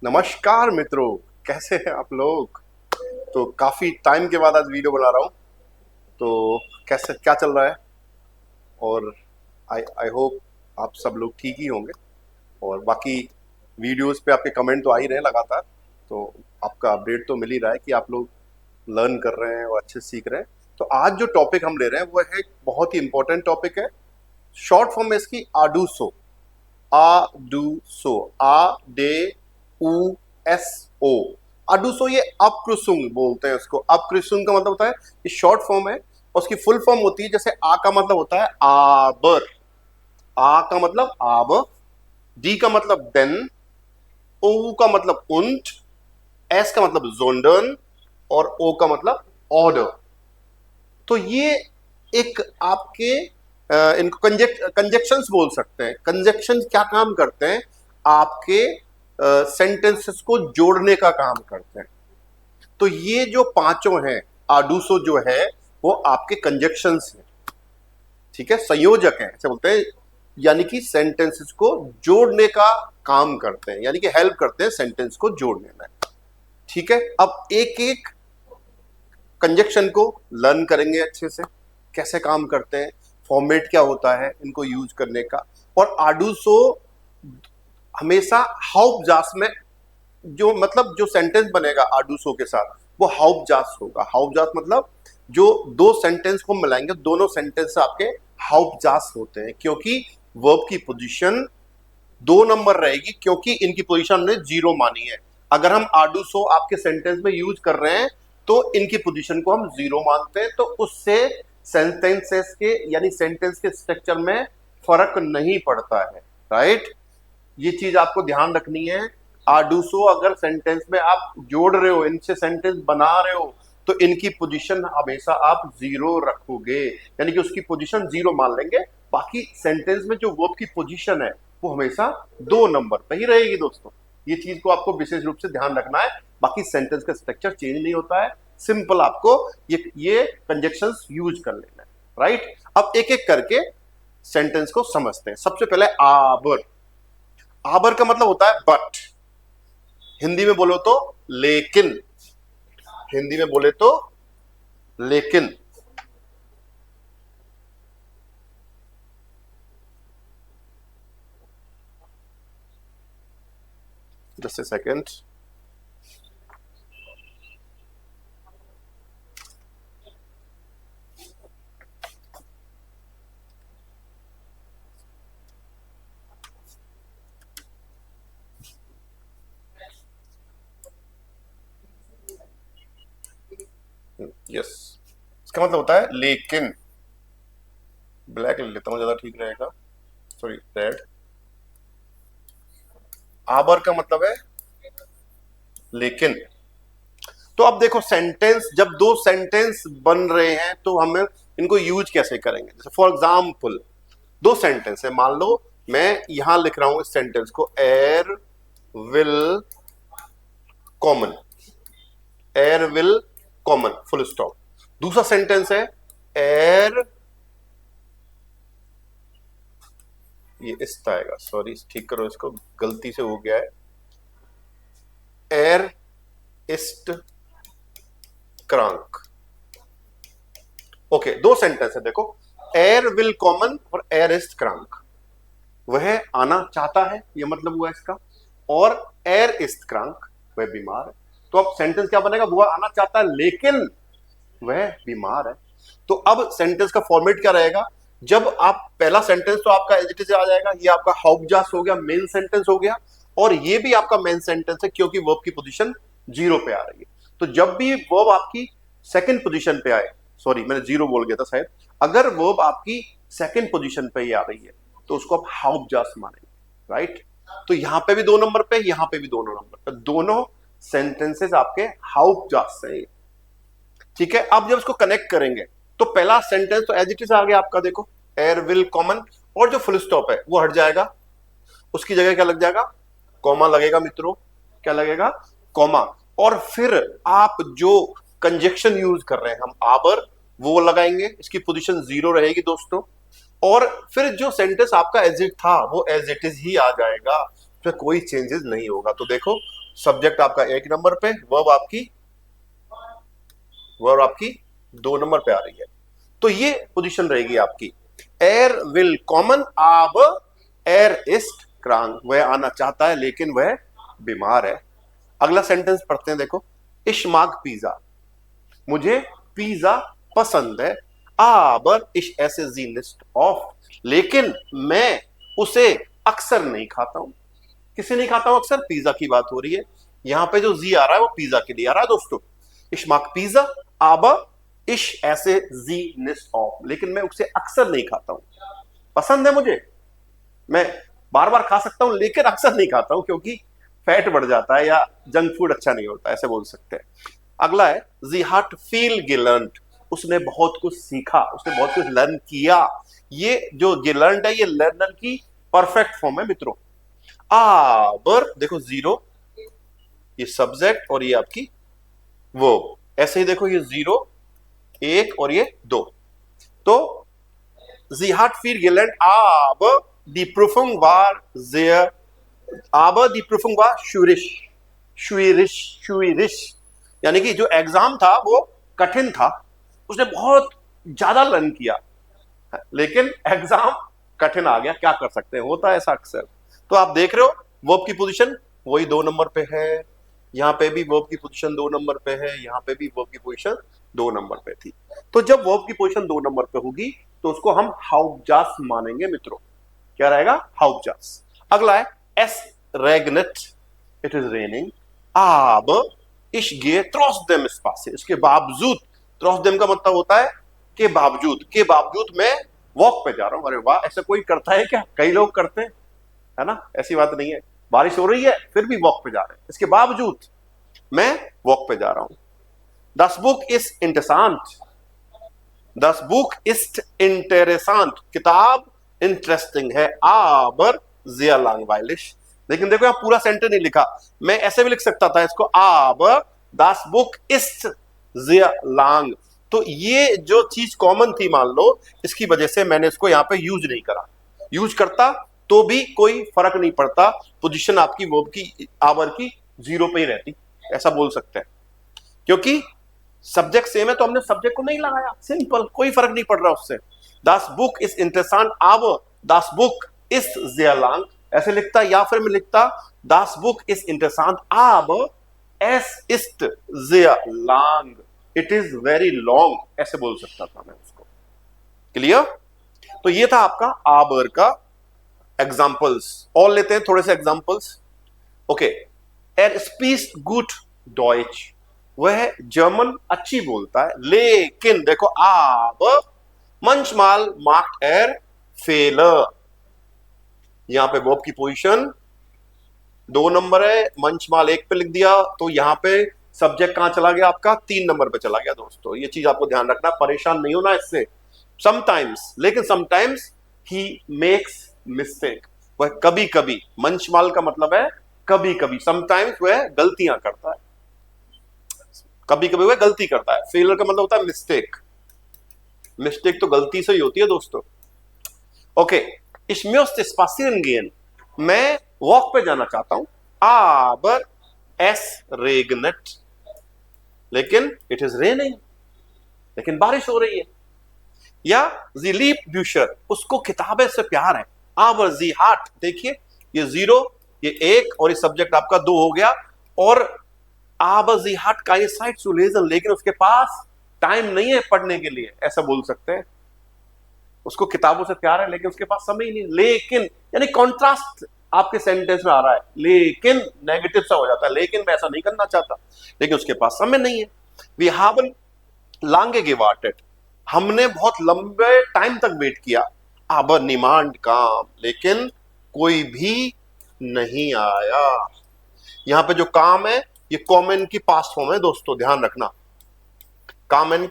नमस्कार मित्रों, कैसे हैं आप लोग। तो काफी टाइम के बाद आज वीडियो बना रहा हूँ। तो कैसे क्या चल रहा है, और आई आई होप आप सब लोग ठीक ही होंगे। और बाकी वीडियोस पे आपके कमेंट तो आ ही रहे हैं लगातार, तो आपका अपडेट तो मिल ही रहा है कि आप लोग लर्न कर रहे हैं और अच्छे सीख रहे हैं। तो आज जो टॉपिक हम ले रहे हैं वो है एक बहुत ही इंपॉर्टेंट टॉपिक है। शॉर्ट फॉर्म में इसकी आडूसो। आडूसो, आ डे उ एस ओ। आडूसो, ये अप्रुसुंग बोलते हैं उसको। अप्रुसुंग का मतलब होता है, ये शॉर्ट फॉर्म है। उसकी फुल फॉर्म होती है, जैसे आ का मतलब होता है आबर। आ का मतलब आब, डी का मतलब देन, ओ का मतलब उंट, एस का मतलब जोंडन, और ओ का मतलब ऑर्डर। तो ये एक आपके इनको कंजेक्शंस बोल सकते हैं। कंजेक्शन क्या काम करते हैं, आपके सेंटेंसेस को जोड़ने का काम करते हैं। तो ये जो पांचों हैं, आडूसो जो है वो आपके कंजेक्शंस हैं, ठीक है, संयोजक हैं ऐसे बोलते हैं। यानी कि सेंटेंसेस को जोड़ने का काम करते हैं, यानी कि हेल्प करते हैं सेंटेंस को जोड़ने में। ठीक है, अब एक एक कंजक्शन को लर्न करेंगे अच्छे से, कैसे काम करते हैं, फॉर्मेट क्या होता है इनको यूज करने का। और आडूसो हमेशा हाउप जास में, जो मतलब जो सेंटेंस बनेगा आडूसो के साथ वो हाउप जास होगा। हाउप जास मतलब जो दो सेंटेंस को मिलाएंगे, दोनों सेंटेंस आपके हाउप जास होते हैं, क्योंकि वर्ब की पोजीशन 2 नंबर रहेगी, क्योंकि इनकी पोजीशन ने 0 मानी है। अगर हम आडूसो आपके सेंटेंस में यूज कर रहे हैं तो इनकी पोजीशन को हम 0 मानते हैं, तो उससे सेंटेंसेस के यानी सेंटेंस के स्ट्रक्चर में फर्क नहीं पड़ता है। राइट, ये चीज आपको ध्यान रखनी है। आडूसो अगर सेंटेंस में आप जोड़ रहे हो, इनसे सेंटेंस बना रहे हो, तो इनकी पोजीशन हमेशा आप 0 रखोगे, यानी कि उसकी पोजीशन 0 मान लेंगे। बाकी सेंटेंस में जो वर्ब की पोजीशन है वो हमेशा 2 नंबर पे ही रहेगी दोस्तों। ये चीज को आपको विशेष रूप से ध्यान रखना है। बाकी सेंटेंस का स्ट्रक्चर चेंज नहीं होता है, सिंपल आपको ये कंजक्शंस यूज कर लेना है। राइट, अब एक एक करके सेंटेंस को समझते हैं। सबसे पहले आबर। आबर का मतलब होता है बट। हिंदी में बोलो तो लेकिन। हिंदी में बोले तो लेकिन। Just a second. यस, इसका मतलब होता है लेकिन। ब्लैक ले लेता हूं, ज्यादा ठीक रहेगा, सॉरी रेड। आबर का मतलब है लेकिन। तो अब देखो, सेंटेंस जब दो सेंटेंस बन रहे हैं तो हम इनको यूज कैसे करेंगे। जैसे फॉर एग्जाम्पल, दो सेंटेंस है, मान लो मैं यहां लिख रहा हूं इस सेंटेंस को, air will common. Air will common, full stop. दूसरा सेंटेंस है एयर, ये इस्त आएगा, सॉरी ठीक करो इसको, गलती से हो गया है। Air east crank. ओके, दो सेंटेंस है देखो, एयर विल कॉमन और एयर इस्ट क्रांक। वह आना चाहता है, ये मतलब हुआ इसका। और एयर इस्ट क्रांक, वह बीमार है। तो अब सेंटेंस क्या बनेगा, वह आना चाहता है लेकिन वह बीमार है। तो अब सेंटेंस का फॉर्मेट क्या रहेगा, जब आप पहला सेंटेंस तो आपका एज इट इज आ जाएगा, ये आपका हाउपजास हो गया, मेन सेंटेंस हो गया। और ये भी आपका मेन सेंटेंस है, क्योंकि वर्ब की पोजीशन 0 पे आ रही है। तो जब भी वर्ब आपकी सेकंड पोजीशन पे आए, सॉरी मैंने 0 बोल गया था शायद, अगर वर्ब आपकी सेकंड पोजीशन पे ही आ रही है तो उसको आप हाउपजास मानेंगे। राइट, तो यहां पे भी 2 नंबर पे, यहां पे भी 2 नंबर पे, दोनों सेंटेंसेस आपके हाउपजास से। ठीक है, अब जब इसको कनेक्ट करेंगे तो पहला सेंटेंस तो एज इट इज आ गया आपका, देखो एयर विल कॉमन, और जो फुल स्टॉप है वो हट जाएगा, उसकी जगह क्या लग जाएगा, कॉमा लगेगा मित्रों। क्या लगेगा, कॉमा। और फिर आप जो कंजक्शन यूज कर रहे हैं हम आबर, वो लगाएंगे, इसकी पोजीशन 0 रहेगी दोस्तों। और फिर जो सेंटेंस आपका एज इट था वो एज इट इज ही आ जाएगा, फिर कोई चेंजेस नहीं होगा। तो देखो, सब्जेक्ट आपका 1 नंबर पे, वर्ब आपकी 2 नंबर पे आ रही है। तो ये पोजीशन रहेगी आपकी। एर विल कॉमन, अब एर इस्ट क्रांग, वह आना चाहता है लेकिन वह बीमार है। अगला सेंटेंस पढ़ते हैं, देखो। इश्माक पिज्जा, मुझे पिज्जा पसंद है। आबर इश ऐसे जी लिस्ट ऑफ, लेकिन मैं उसे अक्सर नहीं खाता हूं। किसे नहीं खाता हूं अक्सर? पिज्जा की बात हो रही है। यहां पे जो जी आ रहा है वो पिज्जा के लिए आ रहा है दोस्तों। इश्माक पिज्जा, आबर इश ऐसे जी लिस्ट ऑफ, लेकिन मैं उसे अक्सर नहीं खाता हूं। पसंद है मुझे, मैं बार बार खा सकता हूं, लेकिन अक्सर नहीं खाता हूं क्योंकि फैट बढ़ जाता है या जंक फूड अच्छा नहीं होता, ऐसे बोल सकते हैं। अगला है जी हार्ट फील गिलर्न्ड, उसने बहुत कुछ सीखा, उसने बहुत कुछ लर्न किया। ये जो गिलर्न्ड है ये लर्नर की परफेक्ट फॉर्म है मित्रों। आबर देखो जीरो, ये सब्जेक्ट और ये आपकी वो, ऐसे ही देखो ये 0 1 और ये 2। तो sie hat viel gelernt, aber die Prüfung war sehr, aber die Prüfung war schwierig, यानी कि जो एग्जाम था वो कठिन था, उसने बहुत ज्यादा लर्न किया, लेकिन एग्जाम कठिन आ गया, क्या कर सकते हैं, होता है ऐसा अक्सर। तो आप देख रहे हो वर्ब की पोजीशन वही 2 नंबर पे है, यहाँ पे भी वर्ब की पोजीशन 2 नंबर पे है, यहाँ पे भी वर्ब की पोजीशन 2 नंबर पे थी। तो जब वर्ब की पोजीशन 2 नंबर पे होगी तो उसको हम हाउपजास मानेंगे मित्रों। क्या रहेगा? हाउपजास। अगला है एस रेगनेट, इट इज रेनिंग, आब इश गे ट्रॉसडेम स्पासे, इसके बावजूद, ट्रॉसडेम का मतलब होता है के बावजूद मैं वॉक पे जा रहा हूं। अरे वाह, ऐसा कोई करता है क्या? कई लोग करते हैं, है ना, ऐसी बात नहीं है। बारिश हो रही है फिर भी वॉक पे जा रहे हैं, इसके बावजूद मैं वॉक पे जा रहा हूं। Das Buch ist interessant, das Buch ist interessant, किताब इंटरेस्टिंग है, aber sehr langweilig। लेकिन देखो यहां पूरा सेंटेंस नहीं लिखा, मैं ऐसे भी लिख सकता था इसको, aber das Buch ist sehr lang। तो ये जो चीज कॉमन थी मान लो, इसकी वजह से मैंने इसको यहां पे यूज नहीं करा। यूज करता तो भी कोई फर्क नहीं पड़ता, पोजीशन आपकी वर्ब की, आवर की 0 पे ही रहती, ऐसा बोल सकते हैं। क्योंकि सब्जेक्ट सेम है तो हमने सब्जेक्ट को नहीं लगाया, सिंपल, कोई फर्क नहीं पड़ रहा उससे। Das Buch ist interessant, aber das Buch ist sehr lang, ऐसे लिखता, या फिर मैं लिखता Das Buch ist interessant, aber es ist sehr lang, it is very long, ऐसे बोल सकता था मैं उसको। क्लियर? तो ये था आपका aber का एग्जाम्पल्स। और लेते हैं थोड़े से examples. Okay, er spricht gut Deutsch, वह जर्मन अच्छी बोलता है, लेकिन देखो अब manchmal macht er Fehler, यहां पे वर्ब की पोजीशन 2 नंबर है, manchmal 1 पे लिख दिया, तो यहां पे सब्जेक्ट कहां चला गया आपका? 3 नंबर पे चला गया दोस्तों। ये चीज आपको ध्यान रखना, परेशान नहीं होना इससे। समटाइम्स, लेकिन समटाइम्स ही मेक्स मिस्टेक, वह कभी कभी, manchmal का मतलब है कभी कभी, समटाइम्स वह गलतियां करता है, कभी कभी वह गलती करता है। फेलियर का मतलब होता है मिस्टेक, मिस्टेक तो गलती से ही होती है दोस्तों। Okay, ich möchte spazieren gehen, मैं वॉक पे जाना चाहता हूं, aber es regnet, लेकिन it is raining, लेकिन बारिश हो रही है। या sie liebt Bücher, उसको किताबें से प्यार है, aber sie hat, देखिए ये 0, ये 1 और ये सब्जेक्ट आपका 2 हो गया, और aber sie hat keine Zeit zu lesen, लेकिन उसके पास टाइम नहीं है पढ़ने के लिए, ऐसा बोल सकते हैं। उसको किताबों से प्यार है लेकिन उसके पास समय ही नहीं। लेकिन यानी कॉन्ट्रास्ट आपके सेंटेंस में आ रहा है, लेकिन नेगेटिव सा हो जाता है, लेकिन मैं ऐसा नहीं करना चाहता, लेकिन उसके पास समय नहीं है। We haben lange gewartet, हमने बहुत लंबे टाइम तक वेट किया, aber niemand kam, लेकिन कोई भी नहीं आया। यहां पे जो काम है ये कॉमन की पास्ट फॉर्म है दोस्तों, ध्यान रखना, कॉमन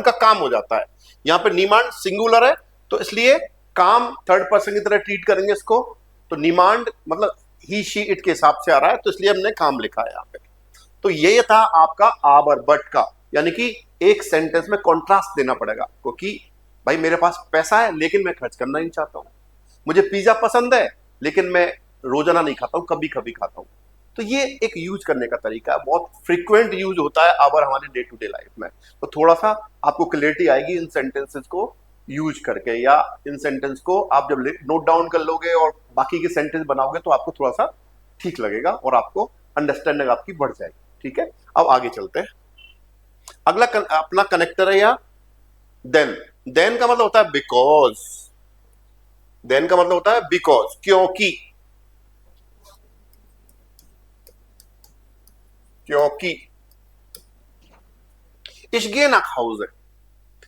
का काम हो जाता है। यहां पे निमांड सिंगुलर है तो इसलिए काम थर्ड पर्सन की तरह ट्रीट करेंगे इसको, तो निमांड मतलब ही शी इट के हिसाब से आ रहा है, तो इसलिए हमने काम लिखा है यहां पे। तो ये था आपका आबर बट का, यानी कि एक सेंटेंस में कॉन्ट्रास्ट देना पड़ेगा, क्योंकि भाई मेरे पास पैसा है लेकिन मैं खर्च करना नहीं चाहता हूं, मुझे पिज्जा पसंद है लेकिन मैं रोजाना नहीं खाता हूं, कभी कभी खाता हूं। तो ये एक यूज करने का तरीका है, बहुत फ्रीक्वेंट यूज होता है अवर हमारे डे टू डे लाइफ में। तो थोड़ा सा आपको क्लियरिटी आएगी इन सेंटेंसेस को यूज करके, या इन सेंटेंस को आप जब नोट डाउन कर लोगे और बाकी के सेंटेंस बनाओगे तो आपको थोड़ा सा ठीक लगेगा और आपको अंडरस्टैंडिंग आपकी बढ़ जाएगी। ठीक है, अब आगे चलते हैं। अगला अपना कनेक्टर है या देन। देन का मतलब होता है बिकॉज। देन का मतलब होता है बिकॉज, क्योंकि। क्योंकि ich gehe nach Hause,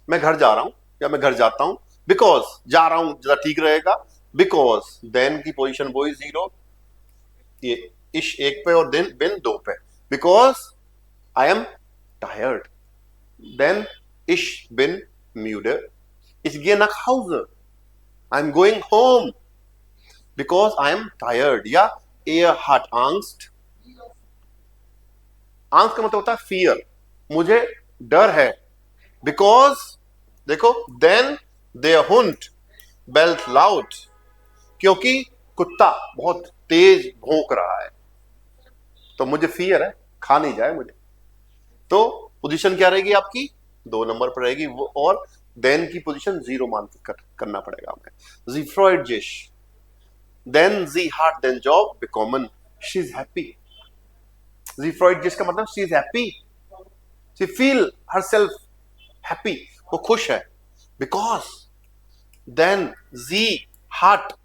मैं घर जा रहा हूं या मैं घर जाता हूं। बिकॉज जा रहा हूं ज्यादा ठीक रहेगा, बिकॉज देन की पोजीशन वो ही जीरो, ये इश एक पे और देन बिन दो पे। Because I am tired, then इश बिन müde, ich gehe nach Hause, I'm going home because I am tired, या er hat Angst। Angst का मतलब होता है फियर, मुझे डर है। बिकॉज देखो then der Hund bellt laut, क्योंकि कुत्ता बहुत तेज भौंक रहा है, तो मुझे फियर है खा नहीं जाए मुझे। तो पोजीशन क्या रहेगी आपकी, 2 नंबर पर रहेगी वो, और देन की पोजीशन 0 मान करना पड़ेगा हमें। Sie freut sich, then sie hat den Job bekommen, she is happy। Sie freut sich का मतलब she is happy, she feel herself happy, वो खुश है। Because then sie hat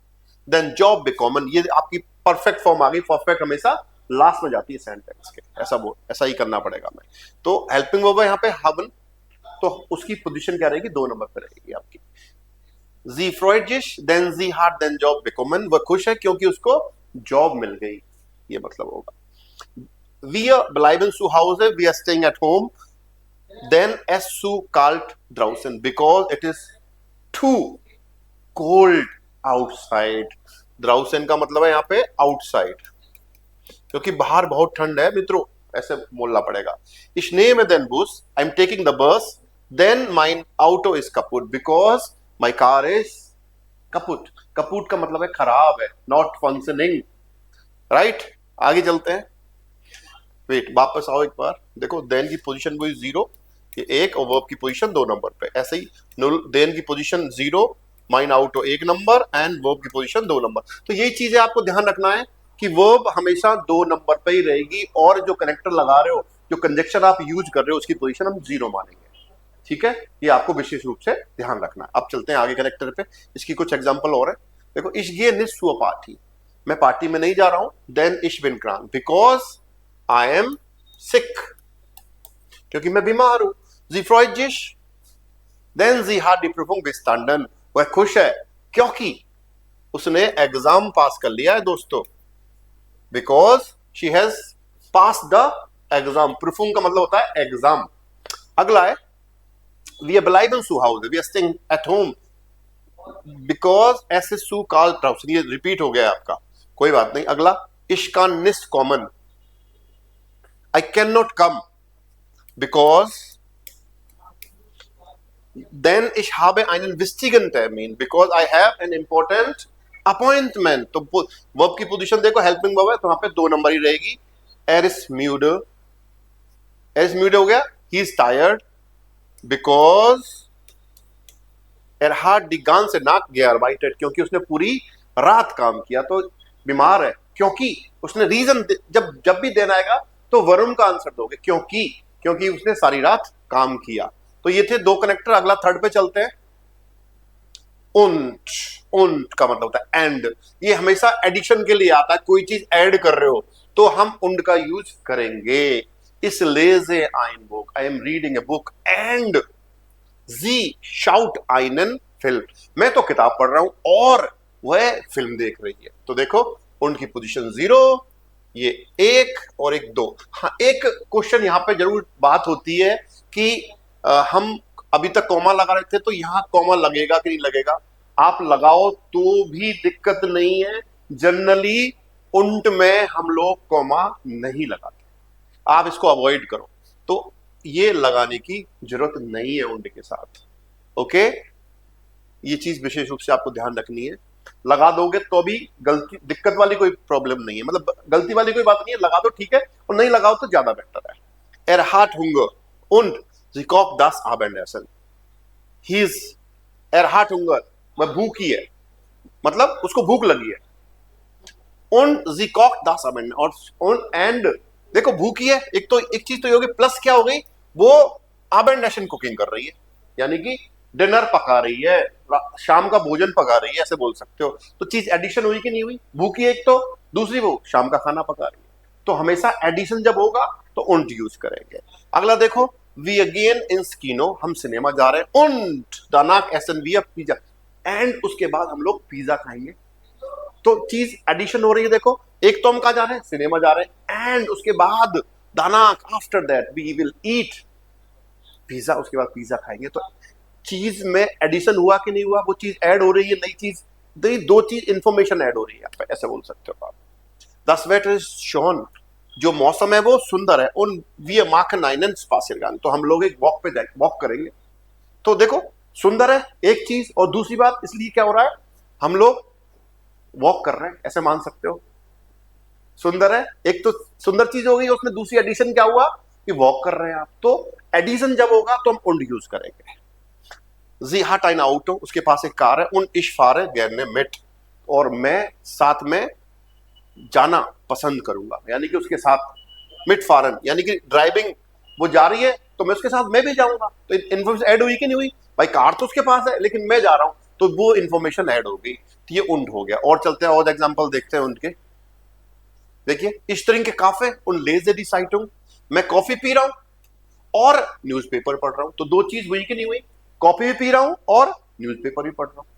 then job bekommen, ये आपकी परफेक्ट फॉर्म आ गई। Perfect हमेशा last में जाती है सेंटेंस के, ऐसा ही करना पड़ेगा हमें। तो हेल्पिंग वर्ब है यहाँ पे haben, तो उसकी पोजीशन क्या रहेगी, 2 नंबर पे रहेगी आपकी। Sie freut sich, then sie hat den Job bekommen, वह खुश है क्योंकि उसको जॉब मिल गई, ये मतलब होगा। Wir bleiben zu Hause, we are staying at home, then es zu kalt draußen because it is too cold outside। draußen का मतलब है यहाँ पे outside, क्योंकि बाहर बहुत ठंड है मित्रों, ऐसे बोलना पड़ेगा। Ich nehme den Bus, I'm taking the bus, then mein Auto is kaputt because my car is kaputt। kaputt का मतलब है खराब है, not functioning, right? आगे चलते हैं। वेट, वापस आओ एक बार, देखो देन की पोजीशन वही 0, ये एक, और वर्ब की पोजीशन 2 नंबर पे। ऐसे ही देन की position 0, mine आउटो 1 number, and verb की पोजीशन 2 नंबर। तो यही चीजें आपको ध्यान रखना है कि वर्ब हमेशा 2 नंबर पे ही रहेगी, और जो कनेक्टर लगा रहे हो, जो कंजक्शन आप यूज कर रहे हो, उसकी पोजीशन हम 0 मानेंगे। ठीक है, ये आपको विशेष रूप से ध्यान रखना है। अब चलते हैं आगे कनेक्टर पे, इसकी कुछ एग्जाम्पल और है। देखो, ich gehe nicht zur Party, मैं पार्टी में नहीं जा रहा हूं। Then ich bin krank because I am sick, क्योंकि मैं बीमार हूं। Sie freut sich, then sie hat die Prüfung bestanden, वह खुश है क्योंकि उसने एग्जाम पास कर लिया है दोस्तों। Because she has passed the exam, Prüfung का मतलब होता है एग्जाम। अगला है wir bleiben zu Hause, we are staying at home because es ist zu kalt draußen, ये रिपीट हो गया है आपका, कोई बात नहीं। अगला ich kann nicht kommen, I cannot come because then ich habe einen wichtigen Termin because I have an important appointment। तो वर्ब की पोजीशन देखो, हेल्पिंग वर्ब है तो वहां पे 2 नंबर ही रहेगी। er ist müde, हो गया। he is tired because er hat die ganze Nacht gearbeitet, क्योंकि उसने पूरी रात काम किया। तो बीमार है क्योंकि उसने रीजन, जब भी देना आएगा तो वरुण का आंसर दोगे, क्योंकि उसने सारी रात काम किया। तो ये थे 2 कनेक्टर। अगला थर्ड पे चलते हैं। und का मतलब होता है एंड, ये हमेशा एडिशन के लिए आता है। कोई चीज ऐड कर रहे हो तो हम und का यूज करेंगे। इस lese ein Buch, I am reading a book and sie schaut einen Film, मैं तो किताब पढ़ रहा हूं और वह फिल्म देख रही है। तो देखो und की पोजीशन 0, ये 1 और एक 2। हाँ, एक क्वेश्चन यहाँ पे जरूर बात होती है कि हम अभी तक कॉमा लगा रहे थे, तो यहाँ कॉमा लगेगा कि नहीं लगेगा। आप लगाओ तो भी दिक्कत नहीं है, जनरली und में हम लोग कॉमा नहीं लगाते, आप इसको अवॉइड करो। तो ये लगाने की जरूरत नहीं है und के साथ। ओके, ये चीज विशेष रूप से आपको ध्यान रखनी है। लगा दोगे तो भी गलती दिक्कत वाली कोई प्रॉब्लम नहीं है, मतलब गलती वाली कोई बात नहीं है, लगा दो ठीक है, और नहीं लगाओ तो ज्यादा बेटर है। Er hat Hunger und sie kocht das Abendessen. Er hat Hunger, वह भूखी है, मतलब उसको भूख लगी है। Und sie kocht das Abendessen, और एंड देखो भूखी है, एक चीज तो ये होगी, प्लस क्या हो गई, वो Abendessen कुकिंग कर रही है, यानी कि डिनर पका रही है, शाम का भोजन पका रही है, ऐसे बोल सकते हो। तो चीज एडिशन हुई कि नहीं हुई, भूखी एक तो, दूसरी वो शाम का खाना पका रही है। तो हमेशा एडिशन जब होगा तो उंट यूज करेंगे। अगला देखो, वी अगेन इन स्कीनो, हम सिनेमा जा रहे हैं, उंट दानाक एसन वी पिज्जा, एंड उसके बाद हम लोग पिज्जा खाएंगे। तो चीज एडिशन हो रही है, देखो एक तो हम कहा जा रहे हैं, सिनेमा जा रहे हैं, एंड उसके बाद दानाक after that we will eat pizza, उसके बाद पिज्जा खाएंगे। तो चीज में एडिशन हुआ कि नहीं हुआ, वो चीज ऐड हो रही है, नई चीज, दो चीज इंफॉर्मेशन ऐड हो रही है, ऐसे बोल सकते हो आप। दस वेटर इज शॉन, जो मौसम है वो सुंदर है, उन वी मार्क नाइन स्पासिरगान, तो हम लोग एक वॉक पे वॉक करेंगे। तो देखो सुंदर है एक चीज, और दूसरी बात इसलिए क्या हो रहा है, हम लोग वॉक कर रहे हैं, ऐसे मान सकते हो। सुंदर है एक तो सुंदर चीज हो गई, उसमें दूसरी एडिशन क्या हुआ कि वॉक कर रहे हैं आप। तो एडिशन जब होगा तो हम उंड यूज करेंगे। जी हाट आइन आउटो, उसके पास एक कार है, उन इशफारे गैरने मिट, और मैं साथ में जाना पसंद करूंगा, यानी कि उसके साथ मिट फारन, यानी कि ड्राइविंग वो जा रही है तो मैं उसके साथ मैं भी जाऊंगा। तो इन्फॉर्मेशन ऐड हुई कि नहीं हुई, भाई कार तो उसके पास है लेकिन मैं जा रहा हूं, तो वो इन्फॉर्मेशन ऐड हो गई। तो ये उंड हो गया। और चलते हैं और एग्जांपल देखते हैं उनके। देखिए इस तरह के काफे उन लेजे दी साइटुंग, मैं कॉफी पी रहा हूं और न्यूज़पेपर पढ़ रहा हूं, तो दो चीज हुई कि नहीं हुई, कॉफी भी पी रहा हूं और न्यूज़पेपर भी पढ़ रहा हूं।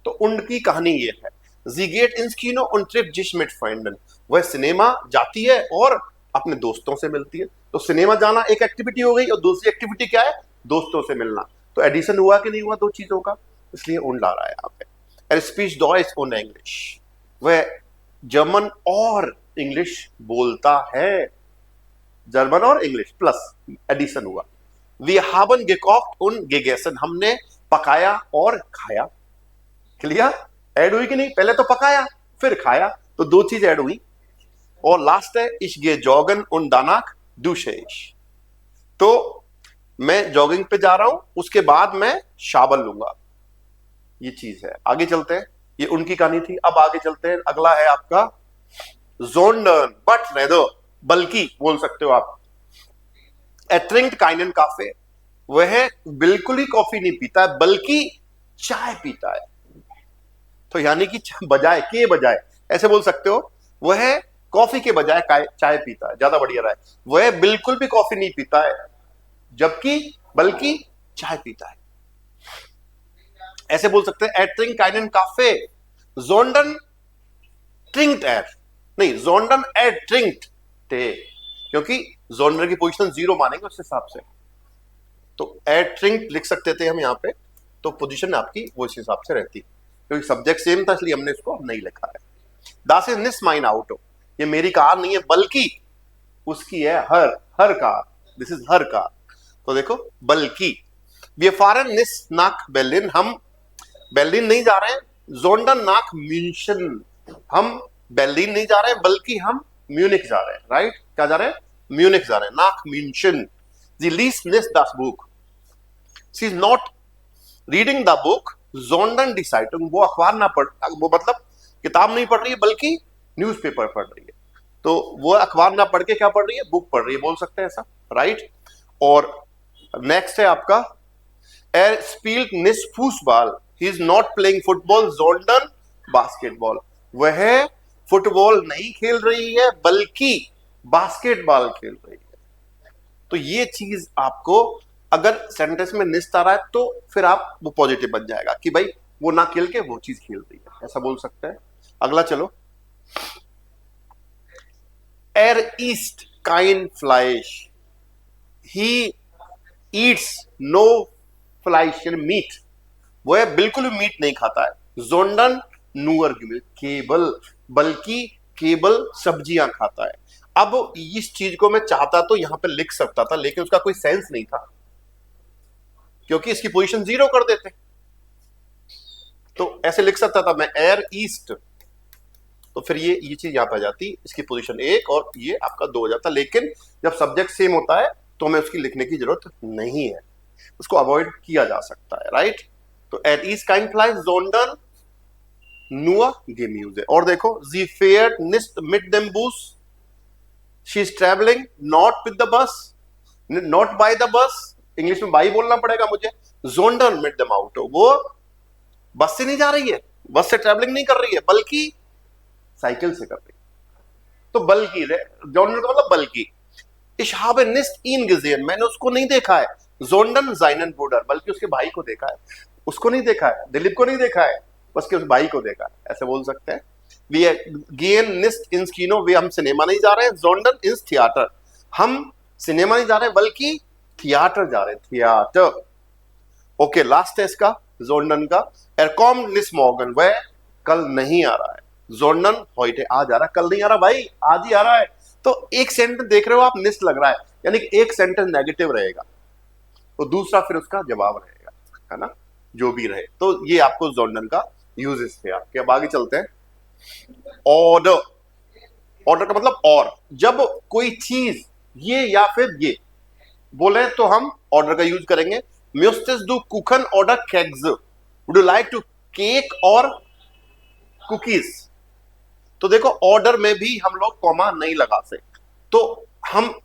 तो उंड की कहानी ये है। Sie geht ins Kino und trifft sich mit Freunden. वह सिनेमा जाती है और अपने दोस्तों से मिलती है। तो सिनेमा जाना एक एक्टिविटी हो गई, और दूसरी एक्टिविटी क्या है, दोस्तों से मिलना। तो एडिशन हुआ कि नहीं हुआ दो चीजों का, इसलिए उन ला रहा है यहाँ पे। Er spricht Deutsch und English, वह जर्मन और इंग्लिश बोलता है, जर्मन और इंग्लिश प्लस एडिशन हुआ। Wir haben gekocht und gegessen, हमने पकाया और खाया। क्लियर, ऐड हुई कि नहीं, पहले तो पकाया फिर खाया, तो दो चीज ऐड हुई। और लास्ट है इश गे जॉगन उन दानाक दुशेश, तो मैं जॉगिंग पे जा रहा हूं, उसके बाद मैं शावर लूंगा, ये चीज है। आगे चलते हैं, ये उनकी कहानी थी। अब आगे चलते हैं, अगला है आपका जोंडन बट रेदर, बल्कि बोल सकते हो आप। एट्रिंक्ट काइनन काफे, वह बिल्कुल ही कॉफी नहीं पीता है बल्कि चाय पीता है। तो यानी कि बजाय के बजाय ऐसे बोल सकते हो, वह कॉफी के बजाय चाय पीता है, ज्यादा बढ़िया रहा है। वह बिल्कुल भी कॉफी नहीं पीता है जबकि बल्कि चाय पीता है, ऐसे बोल सकते हैं। एट्रिंक काइनन काफे जोंडन ट्रिंक्ट एर, नहीं जोंडन एर ट्रिंक्ट टे, क्योंकि जोंडर की पोजीशन जीरो मानेंगे उस हिसाब से, तो एर ट्रिंक्ट लिख सकते थे हम यहाँ पे, तो पोजीशन आपकी वो इस हिसाब से रहती, क्योंकि सब्जेक्ट सेम था इसलिए हमने इसको नहीं लिखा है। दास इज निस माइन आउटो, ये मेरी कार नहीं है बल्कि उसकी है, her car, this is her car. तो देखो बल्कि, वी फारन निस नाक बेर्लिन, हम बेर्लिन नहीं जा रहे हैं, जोंडन नाक म्यूनिशन, हम बेर्लिन नहीं जा रहे हैं बल्कि हम म्यूनिख जा रहे हैं, राइट, क्या जा रहे हैं, म्यूनिख जा रहे हैं, नाक म्यूनिशन। दी लीस निस दास बुक, she is not reading the book जोंडन डी साइटुंग, वो अखबार ना पढ़, वो मतलब किताब नहीं पढ़ रही है बल्कि न्यूज़पेपर पढ़ रही है। तो वो अखबार ना पढ़ के क्या पढ़ रही है, बुक पढ़ रही है, बोल सकते हैं ऐसा, राइट। और नेक्स्ट है आपका एर स्पील्ट निस फुटबॉल, he is not playing football जोंडन बास्केटबॉल, वह फुटबॉल नहीं खेल रही है बल्कि बास्केटबॉल खेल रही है। तो ये चीज आपको अगर सेंटेंस में निस्त आ रहा है तो फिर आप वो पॉजिटिव बन जाएगा कि भाई वो ना खेल के वो चीज खेल रही है, ऐसा बोल सकते हैं। अगला चलो, एर ईस्ट काइन फ्लाइश, ही ईट्स नो फ्लाइश मीट, वह बिल्कुल भी मीट नहीं खाता है। जोंडन नूअर केबल, बल्कि केबल सब्जियां खाता है। अब इस चीज को मैं चाहता तो यहां पे लिख सकता था, लेकिन उसका कोई सेंस नहीं था क्योंकि इसकी पोजीशन जीरो कर देते, तो ऐसे लिख सकता था मैं एयर ईस्ट, तो फिर ये चीज यहां पे आ जाती, इसकी पोजीशन 1 और ये आपका 2 हो जाता। लेकिन जब सब्जेक्ट सेम होता है तो हमें उसकी लिखने की जरूरत नहीं है, उसको अवॉइड किया जा सकता है, राइट। तो एट ईस्ट काइंड फ्लाई जोंडन नुआ गेम यूज है। और देखो जी फेयर निस्ट मिड देम बूस, she is travelling not with the bus, not by the bus, English में बाई बोलना पड़ेगा मुझे। जोंडन मिड देम आउट, वो बस से नहीं जा रही है, बस से ट्रेवलिंग नहीं कर रही है, बल्कि साइकिल से कर रही है। तो बल्कि जोंडन का मतलब बल्कि। Ich habe nicht ihn gesehen, मैंने उसको नहीं देखा है। जोंडन seinen Bruder, बल्कि उसके भाई को देखा है, उसको नहीं देखा है, दिलीप को नहीं देखा है, बस के उस भाई को देखा है, ऐसे बोल सकते हैं। We gehen nicht ins Kino, वे हम सिनेमा नहीं जा रहे हैं। जोंडन ins Theater, हम सिनेमा नहीं जा रहे हैं बल्कि थिएटर जा रहे हैं, थिएटर। ओके, लास्ट है इसका जोंडन का। Er kommt nicht morgen, वह कल नहीं आ रहा है। जोंडन heute आज आ रहा है, कल नहीं आ रहा भाई, आज ही आ रहा है। तो एक सेंटेंस देख रहे हो आप, निस्ट लग रहा है, यानी कि एक सेंटेंस नेगेटिव रहेगा तो दूसरा फिर उसका जवाब रहेगा, है ना, जो भी रहे। तो ये आपको जोंडन का यूजेस थे आपके। अब आगे चलते हैं। ऑर्डर, ऑर्डर का मतलब और, जब कोई चीज ये या फिर ये बोले तो हम ऑर्डर का यूज करेंगे। म्यूस्टेस डू कुकन ऑर्डर केक्स, would you like to cake और कुकीज। तो देखो ऑर्डर में भी हम लोग कॉमा नहीं लगा सकते, तो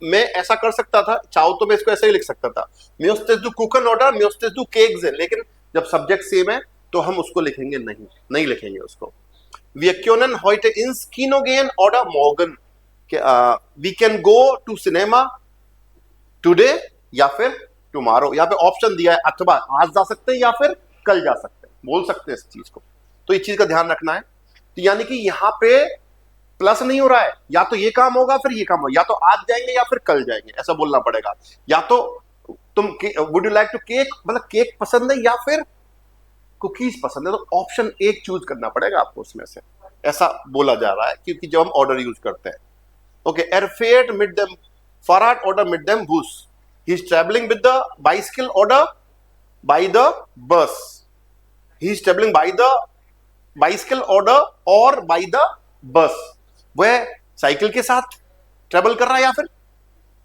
मैं ऐसा कर सकता था, चाहो तो मैं इसको ऐसे ही लिख सकता था, म्यूस्टेस डू कुकन ऑर्डर म्यूस्टेस डू केक्स है, लेकिन जब सब्जेक्ट सेम है तो हम उसको लिखेंगे नहीं लिखेंगे उसको। Wir können heute ins Kino gehen oder morgen, we can go to cinema today या फिर tomorrow। यहाँ पे ऑप्शन दिया है, अथवा आज जा सकते हैं या फिर कल जा सकते हैं, बोल सकते हैं इस चीज को। तो इस चीज का ध्यान रखना है। तो यानी कि यहाँ पे प्लस नहीं हो रहा है, या तो ये काम होगा फिर ये काम होगा, या तो आज जाएंगे या फिर कल जाएंगे, ऐसा बोलना पड़ेगा। या तो तुम would you like to cake, मतलब केक पसंद है या फिर कुकीज पसंद है, तो ऑप्शन एक चूज करना पड़ेगा आपको उसमें से, ऐसा बोला जा रहा है, क्योंकि जब हम ऑर्डर यूज करते हैं। ओके, एरफेट मिड देम फराट ऑर्डर मिड देम बूस, he is travelling with the bicycle ऑर्डर by the bus, he is travelling by the bicycle ऑर्डर और बाय द बस, वह साइकिल के साथ ट्रेवल कर रहा है या फिर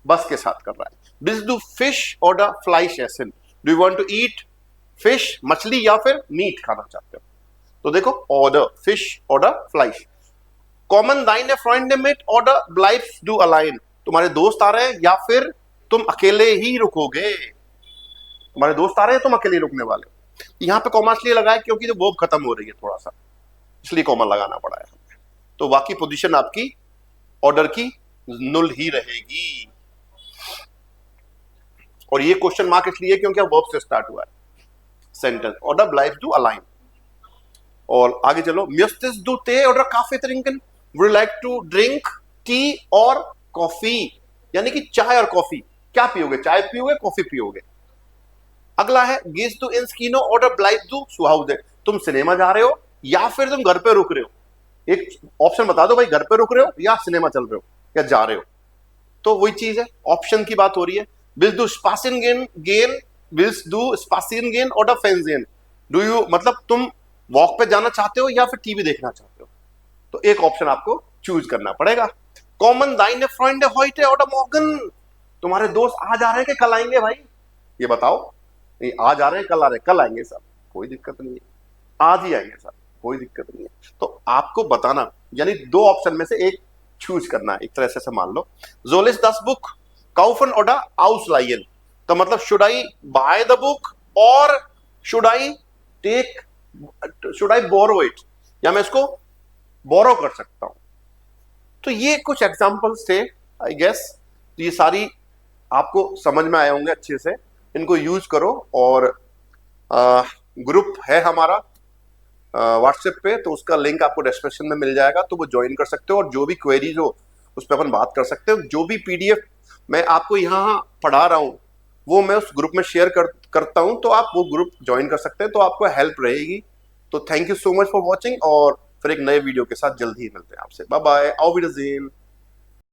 बस के साथ कर रहा है। दिस डू फिश ऑर्डर फ्लाइश एसन, do you want to eat fish, मछली या फिर मीट खाना चाहते हो। तो देखो ऑर्डर फिश ऑर्डर फ्लाइश। कॉमन दाइन फ्रेंड मिट ऑर्डर ब्लाइफ्स डू अलाइन, तुम्हारे दोस्त आ रहे हैं या फिर तुम अकेले ही रुकोगे, तुम्हारे दोस्त आ रहे हैं तुम अकेले रुकने वाले हो। यहाँ पे कॉमा इसलिए लगाया क्योंकि जो वर्ब खत्म हो रही है थोड़ा सा, इसलिए कॉमा लगाना पड़ा है। तो बाकी पोजीशन आपकी ऑर्डर की नुल ही रहेगी। और ये क्वेश्चन मार्क इसलिए क्योंकि वर्ब से स्टार्ट हुआ है सेंटेंस, ऑर्डर ब्लाइव्स डू अलाइन। और आगे चलो, म्यूस्टेस डू ते ऑर्डर काफे ट्रिंकन, would like to drink tea और कॉफी, यानी कि चाय और कॉफी, क्या पियोगे, चाय पियोगे कॉफी पियोगे। अगला है गेस टू इंस कीनो ऑर्डर ब्लाइव डू सुहाउदे, तुम सिनेमा जा रहे हो या फिर तुम घर पे रुक रहे हो, एक ऑप्शन बता दो भाई, घर पे रुक रहे हो या सिनेमा चल रहे हो या जा रहे हो। तो वही चीज है, ऑप्शन की बात हो रही है। विल डू स्पासिन गेन विल्स डू स्पासिन गेन ऑर्डर फेंजेन, डू यू मतलब तुम वॉक पे जाना चाहते हो या फिर टीवी देखना चाहते हो, तो एक ऑप्शन आपको चूज करना पड़ेगा। कॉमन दाइन फ्रेंड हॉइटे ऑर्डर मॉर्गन, तुम्हारे दोस्त आज आ रहे हैं कि कल आएंगे भाई, ये बताओ। नहीं, आज आ रहे हैं कल आ रहे हैं, कल आएंगे सर, कोई दिक्कत नहीं है, आज ही आएंगे सर, कोई दिक्कत नहीं है। तो आपको बताना, यानी दो ऑप्शन में से एक चूज करना है, एक तरह से मान लो। जोलिस दस बुक काउफन ऑर्डर आउसलाइन, तो मतलब should I by the book और शुड आई बोरो इट, या मैं इसको बोरो कर सकता हूं। तो ये कुछ एग्जांपल्स थे आई गेस। तो ये सारी आपको समझ में आए होंगे अच्छे से, इनको यूज करो। और ग्रुप है हमारा व्हाट्सएप पे, तो उसका लिंक आपको डिस्क्रिप्शन में मिल जाएगा, तो वो ज्वाइन कर सकते हो। और जो भी क्वेरीज हो उस पर अपन बात कर सकते हो। जो भी पीडीएफ मैं आपको यहाँ पढ़ा रहा हूँ वो मैं उस ग्रुप में शेयर करता हूँ, तो आप वो ग्रुप ज्वाइन कर सकते हैं, तो आपको हेल्प रहेगी। तो thank you so much for watching, और फिर एक नए वीडियो के साथ जल्द ही मिलते हैं आपसे। Bye bye, auf Wiedersehen।